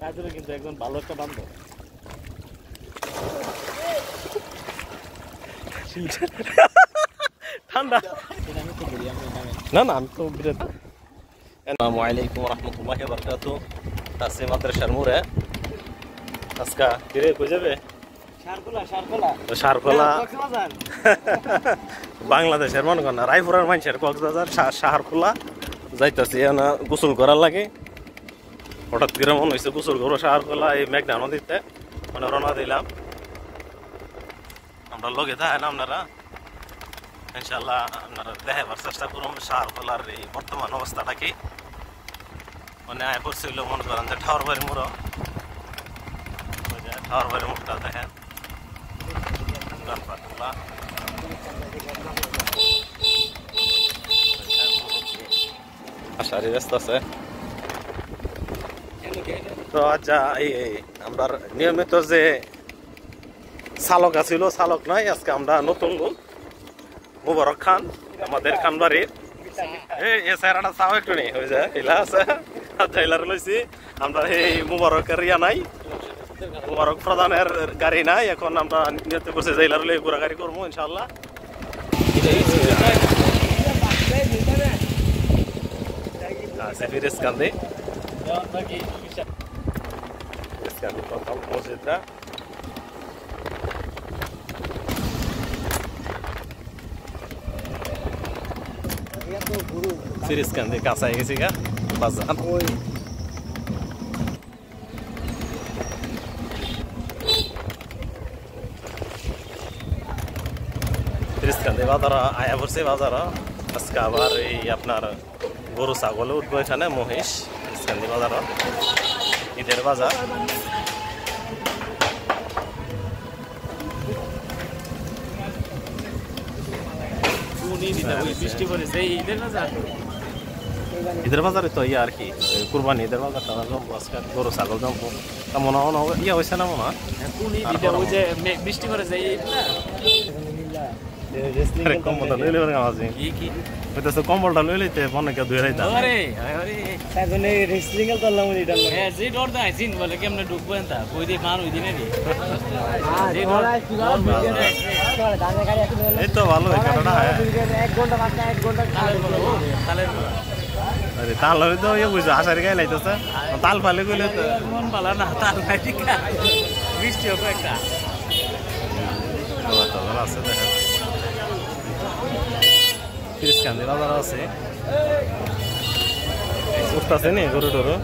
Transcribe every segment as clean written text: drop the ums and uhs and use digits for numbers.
কাজরে কিন্তু একজন ভালো একটা বান্ধব। ঠান্ডা না না আমি তো বিরাট। আসসালামু আলাইকুম ওয়া রাহমাতুল্লাহি ওয়া বারাকাতুহু। তাসে মাদ্রাসার মোড়ে আজকা কিরে কই যাবে? সারখোলা বাংলাদেশের মনে কর না রায়পুরের মানুষের কক্সবাজার সাহারখোলা যাইতেছি না গোসল করার লাগে। হঠাৎ করে মনে হয়েছে গোসল করবো সাহারখোলা এই মেঘনা নদীতে, মানে রওনা দিলাম। আমরা লগে থাকেন আপনারা ইনশাল্লাহ আপনারা দেখাবার চেষ্টা করুন সাহারখোলার এই বর্তমান অবস্থাটা কি। মানে আয় পড়ছিল মনে করেন যে ঠাওয়ার বাড়ির মোড়, ঠাওয়ার বাড়ির মোড়টা দেখেন আশারি ব্যস্ত আছে। তো আচ্ছা এই আমরা নিয়মিত যে চালক আছিল চালক নয়, আজকে আমরা নতুন লোক মুবারক খান আমাদের খানবাড়ির। এই স্যারটা চাও একটু নেই হয়ে যায় এলা আছে ট্রেলার লইছি আমরা। এই মুবারকের ইয়া নাই, মুবারক প্রধানের গাড়ি নাই, এখন আমরা নিয়ত করছি জেলার লই ঘোরা গাড়ি করবো ইনশাল্লাহ। ফিরেজ কান্দি প্রথম মসজিদটা ফিরেজ কান্দি কাঁচাই গেছি গা বাজার। ফিরিজকান্দি বাজার আয়া পড়ছে বাজার। আজকে আবার এই আপনার গরু ছাগল উঠবো এখানে মহিষ। ফিরিজকান্দি বাজার ঈদের বাজার। ঈদের বাজারে তো ইয়া আর কি কুরবানি ঈদের বাজারটা জমবো আজকে, গরু ছাগল জমবো মনে হয় ইয়া হয়েছে না মনে হয় বৃষ্টি করে যাই কম্বলটা লই লেবার কাম আছে হইতেছে। কম্বলটা লই লইতে মনে কেউ ধুয়ে রাইতা এই তো ভালো তাল তো ইয়ে বুঝছো আশারি গায়ে লাইতেছে তাল ফালে গেলে মন ভালো না তাল বৃষ্টি হোক একটা আছে দেখেন। ফিরিজকান্দি বাজার আছে উঠতেছে নি গরু টরু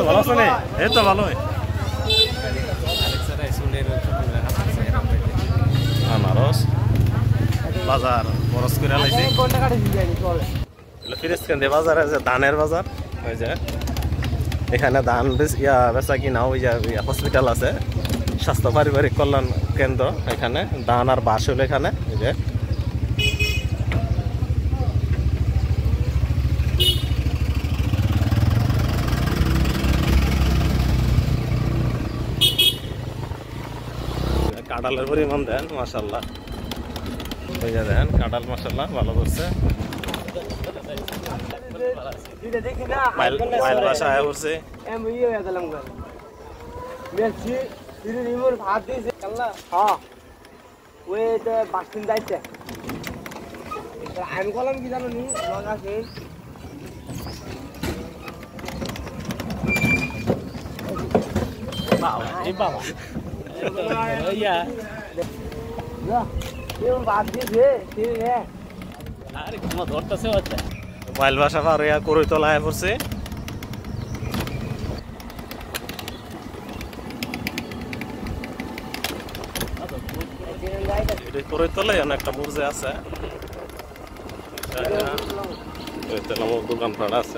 ভালো আছে নি? এই তো ভালোই আনারস বাজার বরস করে লাইছে। ফিরিজকান্দি বাজার আছে ধানের বাজার ওই যে এখানে ধান বেচা কিনা ওই যে হসপিটাল আছে স্বাস্থ্য পারিবারিক কল্যাণ কেন্দ্র, এখানে ধান আর বাস হলো এখানে। এই যে কাঁঠালের পরিমাণ দেন মাশাল্লাহ, ওই যে দেন কাঁঠাল মাশাল্লাহ ভালো করছে। মাইল বাসা আয়া করছে আমি কলাম কি জানো নি আছে মাইল বাসা পার করে তোলা আয়া পড়ছে। করে তোলে অনেকটা মুরজে আছে দোকানপাট আছে।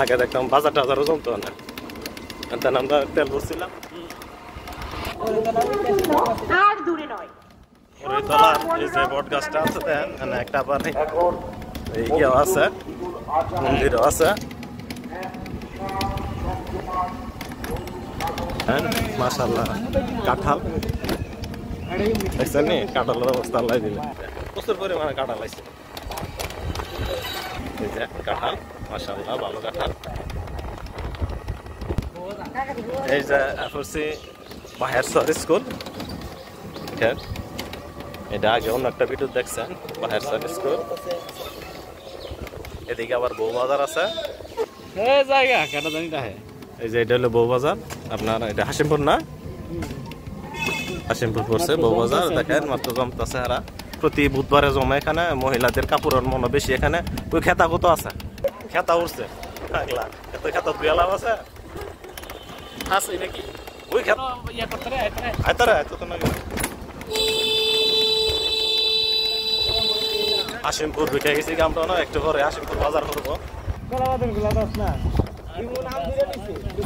আগে দেখতাম বাজার টাজারও জমতো না, আমরা তেল ভরছিলাম। এই যে বট গাছটা আছে দেখেন একটা আবার ইয়েও আছে মন্দিরও আছে মাশাআল্লাহ। কাঁঠাল দেখছেন নি কাঁঠালের অবস্থা লাই দিলে প্রচুর পরিমাণে কাঁঠাল আছে। এই যে কাঁঠাল মাশাআল্লাহ ভালো কাঁঠাল। এই যে পড়ছি বাহের সর স্কুল, এটা আগে অন্য একটা ভিডিও দেখছেন বাহের সর স্কুল। এদিকে আবার বউবাজার আছে, এই যে এটা হলো বউবাজার আপনার, এটা হাসিমপুর না, হাসিমপুর পড়ছে বউবাজার। দেখেন মাত্র জমতেছে হারা, প্রতি বুধবারে জমা এখানে। মহিলাদের কাপড়ের মনে বেশি এখানে। ওই খেতা কত আছে, খেতা উঠছে খেতা দুই লাভ আছে নাকি ওই খেতা আইতারে আইতো তো নাকি। হাসিমপুর ঢুকে গেছি আমরা না, একটু পরে হাসিমপুর বাজার করবো।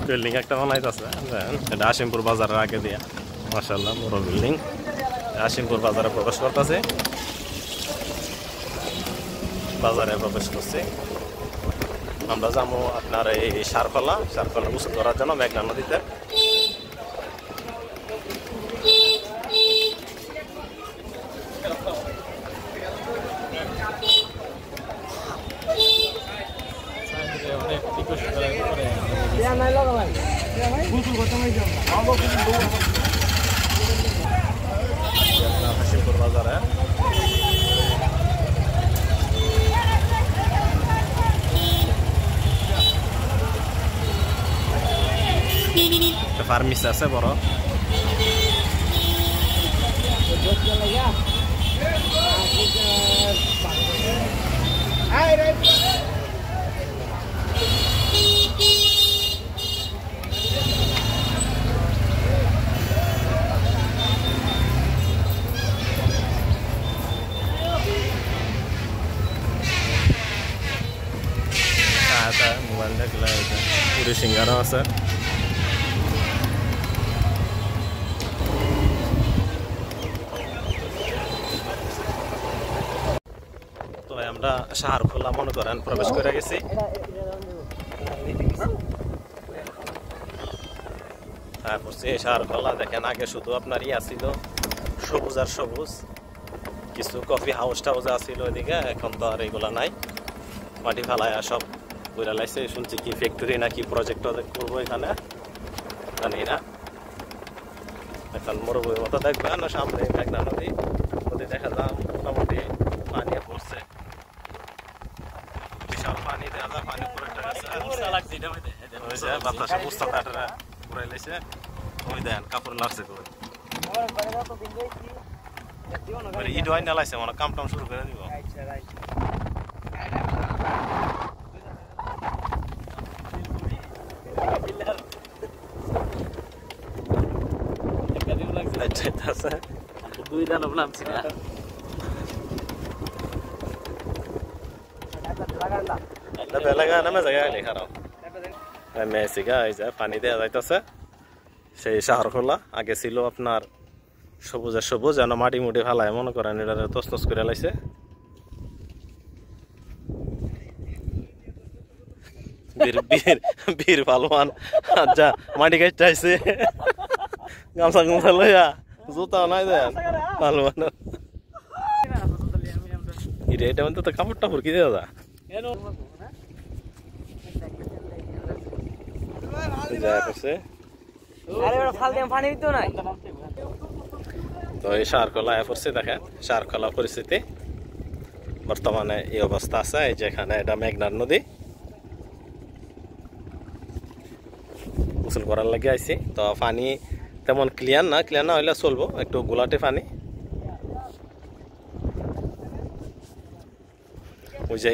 বিল্ডিং একটা বানাইতেছে, এটা হাসিমপুর বাজারের আগে দিয়া। মাশাআল্লাহ বড় বিল্ডিং। হাসিমপুর বাজারে প্রবেশ করতেছে, বাজারে প্রবেশ করছে। আমরা যাবো আপনার এই সারকলা গোসল করার জন্য মেঘনা নদীতে। হাসিমপুর বাজারে ফার্মেসি আছে বড়। মোবাইল দেখলে পুরি সিঙ্গারও আছে। তো আমরা সাহারখোলা মনে করেন প্রবেশ করে গেছি। সাহারখোলা দেখেন আগে শুধু আপনার ইয়া ছিল সবুজ আর সবুজ, কিছু কফি হাউস টাউস আছিল ওইদিকে। এখন তো আর এগুলা নাই, মাটি ফেলায় সব বইরা লাইছে। শুনছি কি ফ্যাক্টরি নাকি প্রজেক্ট করবো এখানে, জানি না। এখন মরুভূমির মতো দেখবেন সামনে মেঘনা নদী দেখা যায়, মোটামুটি পানি পড়ছে, বিশাল পানি দেওয়া যায়। পানি পরে বাতাসে বুঝতে পুরাই লাইছে। ওই দেন কাপড় লাগছে করে ইট হয় না লাইছে, মানে কাম টাম শুরু করে দিব। পানি দেওয়া যাইতেছে সেই সাহারখোলা। আগে ছিল আপনার সবুজের সবুজ, যেন মাটি মুটি ফেলায় মনে করেন এটা তস করে লাইছে। বীর পালোয়ান আচ্ছা মাটি কাটতে আইছে, গামছা গামছা লইয়া, জুতাও নাই দেন পালোয়ান। এটা মধ্যে তো কাপড় টাপড় কি দেওয়া যা। তো এই সাহারখোলা পড়ছে, দেখেন সাহারখোলা পরিস্থিতি বর্তমানে এই অবস্থা আছে। এই যে এখানে এটা মেঘনার নদী, গোসল করার লাগে আইছি। তো পানি তেমন ক্লিয়ার না হইলে চলবো, একটু গোলাটে পানি। ওই যে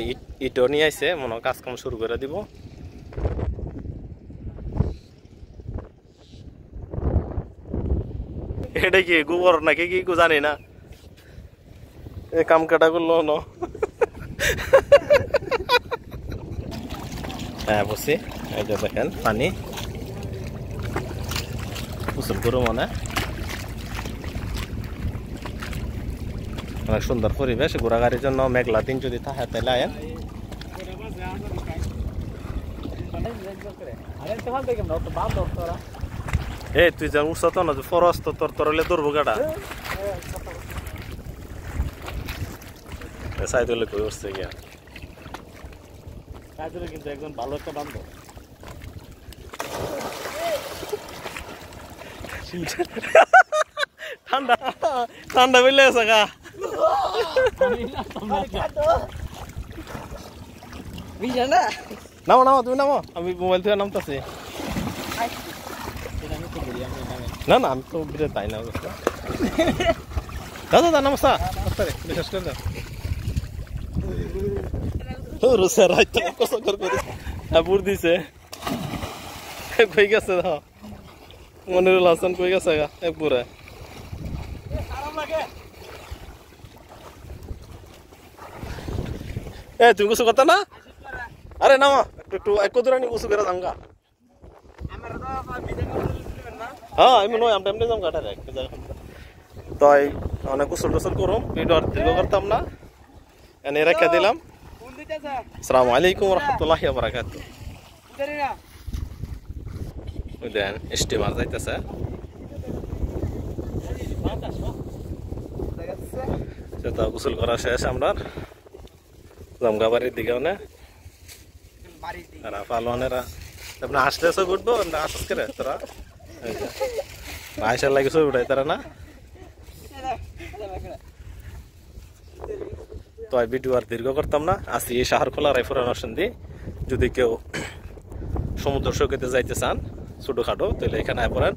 ইটও নিয়ে আইছে, মনে কাজ কাম শুরু করে দিব। এটা কি গোবর নাকি কি জানি না, এই কাম কাটা করলো ন। হ্যাঁ বসি, এই যে দেখেন পানি গোসল করো মনে, অনেক সুন্দর পরিবেশ। ঘোরাঘাড়ির জন্য মেঘলা দিন যদি থাকে তাহলে আয়েন। এই তুই যা উঠছ তো না, ফরস তো তোর হলে দৌড়বো গাড়া সাইড হলে কই উঠছে গিয়া। কাজের কিন্তু একজন ভালো একটা বান্ধব ঠান্ডা ঠান্ডা বেলে আছে গা নামো নামো তুমি নামো আমি মোবাইল থেকে নামতেছি না না আমি তো বিরে তাই না দাদা দাদা নমস্কার বিশ্বাস করে দাও রুসের রাইতে কষ্ট করে বুড় দিছে কই গেছে দাও মনিরুল হাসান কই গেছে গা এক পুরা এ তুমি কিছু কথা না আরে নামা একটু এক দূরানি কিছু করে যাঙ্গা হ্যাঁ আমি নয় আমরা এমনি যাম গাটা এক জায়গা তাই অনেক গোসল টোসল করুম ভিডিও আর দীর্ঘ করতাম না এনে রেখে দিলাম আসসালামু আলাইকুম রহমতুল্লাহি ওয়া বারাকাতুহু দেন স্টিমার যাইতেছে সেটা গোসল করা শেষ আমরা জমগা বাড়ির দিকে না আর পালোয়ানেরা আপনার আসতেছে ঘুরবো না আসস করে তোরা আয়সার লাগে ছবি উঠাই তারা না তো ভিডিও আর দীর্ঘ করতাম না আসি এই সাহারখোলা রায়পুরা নরসিংদী যদি কেউ সমুদ্র সৈকতে যাইতে চান ছোটোখাটো তাহলে এখানে আয় পড়েন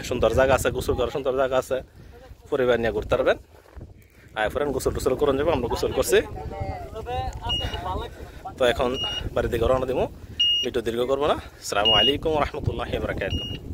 সুন্দর জায়গা আছে গোসল করার সুন্দর জায়গা আছে পরিবার নিয়ে ঘুরতে পারবেন আয় পড়েন গোসল টোসল করুন যাবো আমরা গোসল করছি তো এখন বাড়ির দিকে রওনা দিব ভিডিও দীর্ঘ করবো না আসসালামু আলাইকুম রহমতুল্লাহি ওয়া বারাকাতুহু